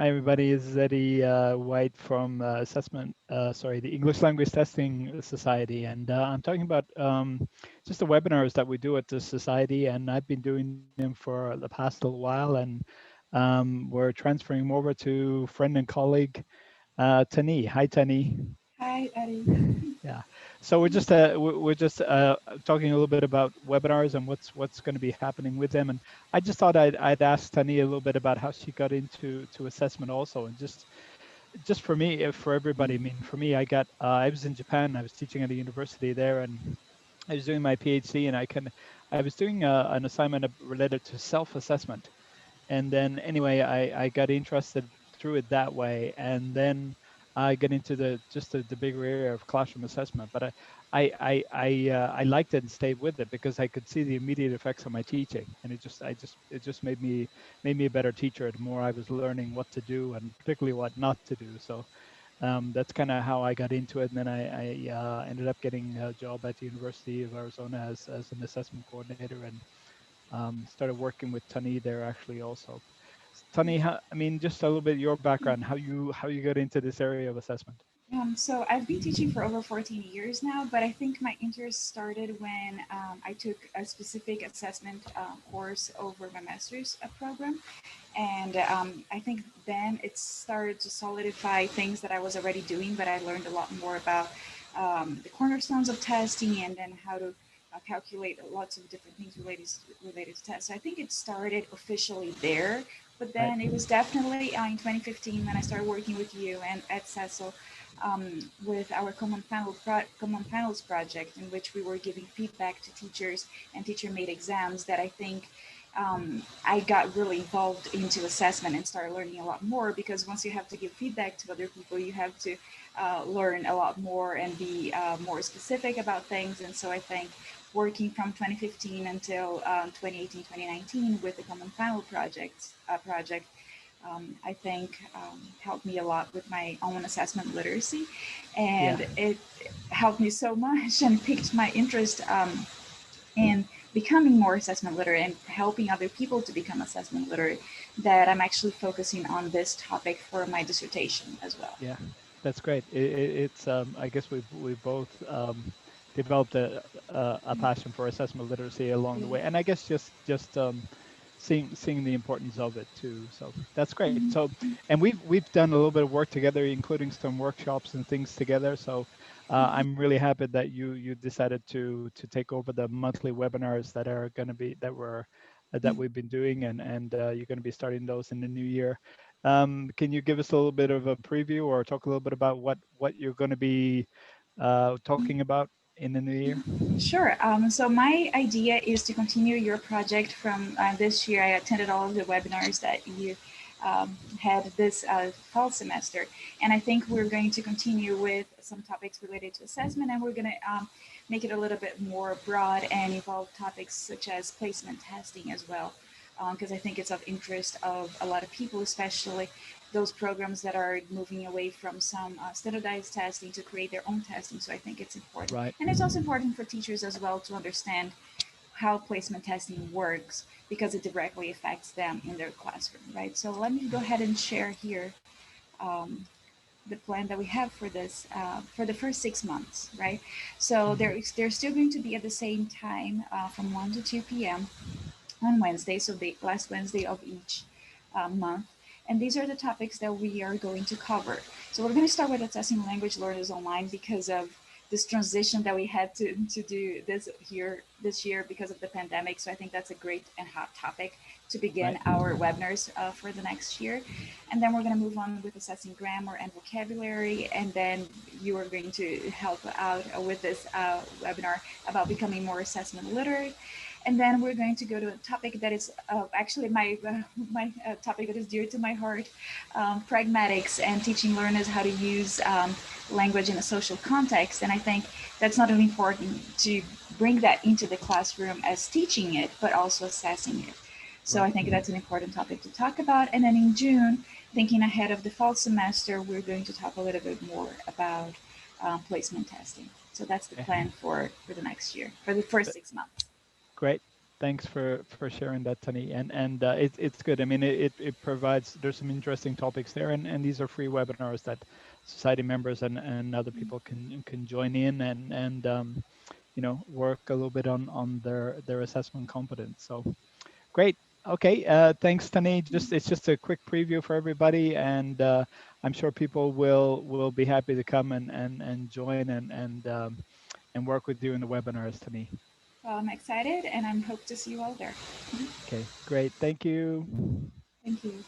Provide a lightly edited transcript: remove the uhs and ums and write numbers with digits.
Hi, everybody. This is Eddie White from the English Language Testing Society. And I'm talking about just the webinars that we do at the society. And I've been doing them for the past little while. And we're transferring them over to friend and colleague, Tahnee. Hi, Tahnee. Hi, Eddie. Yeah. So we're just talking a little bit about webinars and what's going to be happening with them. And I just thought I'd ask Tahnee a little bit about how she got into assessment also, and just for me, for everybody. I mean, for me, I was in Japan. I was teaching at a university there, and I was doing my PhD, and I was doing an assignment related to self-assessment. And then anyway, I got interested through it that way, and then I got into the bigger area of classroom assessment. But I liked it and stayed with it because I could see the immediate effects on my teaching, and it just made me a better teacher. The more I was learning what to do and particularly what not to do. So that's kind of how I got into it. And then I ended up getting a job at the University of Arizona as an assessment coordinator, and started working with Tahnee there actually also. Tahnee, I mean, just a little bit your background, how you got into this area of assessment. So I've been teaching for over 14 years now, but I think my interest started when I took a specific assessment course over my master's program. And I think then it started to solidify things that I was already doing, but I learned a lot more about the cornerstones of testing and then how to calculate lots of different things related to tests. So I think it started officially there, but Right. then it was definitely in 2015 when I started working with you and at Cecil with our common panels project, in which we were giving feedback to teachers and teacher-made exams. That I think I got really involved into assessment and started learning a lot more, because once you have to give feedback to other people, you have to learn a lot more and be more specific about things. And so I think working from 2015 until 2018, 2019 with the Common Panel project, I think helped me a lot with my own assessment literacy, Yeah. and it helped me so much and piqued my interest in becoming more assessment literate and helping other people to become assessment literate, that I'm actually focusing on this topic for my dissertation as well. Yeah. That's great. It's I guess we both developed a passion for assessment literacy along the Yeah. way, and I guess just seeing the importance of it too. So that's great. So, and we've done a little bit of work together, including some workshops and things together. So I'm really happy that you decided to take over the monthly webinars that are going to be that we've been doing, and you're going to be starting those in the new year. Can you give us a little bit of a preview or talk a little bit about what you're going to be talking about in the new year? Sure. So my idea is to continue your project from this year. I attended all of the webinars that you had this fall semester, and I think we're going to continue with some topics related to assessment, and we're going to make it a little bit more broad and involve topics such as placement testing as well, because I think it's of interest of a lot of people, especially those programs that are moving away from some standardized testing to create their own testing. So I think it's important. Right. And it's also important for teachers as well to understand how placement testing works, because it directly affects them in their classroom, right? So let me go ahead and share here um, the plan that we have for this for the first 6 months, right? So Mhm. they're still going to be at the same time from 1 to 2 p.m. on Wednesday, so the last Wednesday of each month. And these are the topics that we are going to cover. So we're going to start with assessing language learners online, because of this transition that we had to do this year because of the pandemic. So I think that's a great and hot topic to begin Right. our webinars for the next year. And then we're going to move on with assessing grammar and vocabulary. And then you are going to help out with this webinar about becoming more assessment literate. And then we're going to go to a topic that is actually my topic that is dear to my heart, pragmatics and teaching learners how to use language in a social context. And I think that's not only important to bring that into the classroom as teaching it, but also assessing it. So I Right. think that's an important topic to talk about. And then in June, thinking ahead of the fall semester, we're going to talk a little bit more about placement testing. So that's the Okay. plan for the next year, for the first But 6 months. great. Thanks for sharing that, Tani. And it's good. I mean, it provides, there's some interesting topics there, and these are free webinars that society members and other people can join in and work a little bit on their assessment competence. So great. Okay. Thanks, Tani. It's just a quick preview for everybody, and I'm sure people will be happy to come and join and work with you in the webinars, Tani. Well, I'm excited and I hope to see you all there. Okay, great. Thank you. Thank you.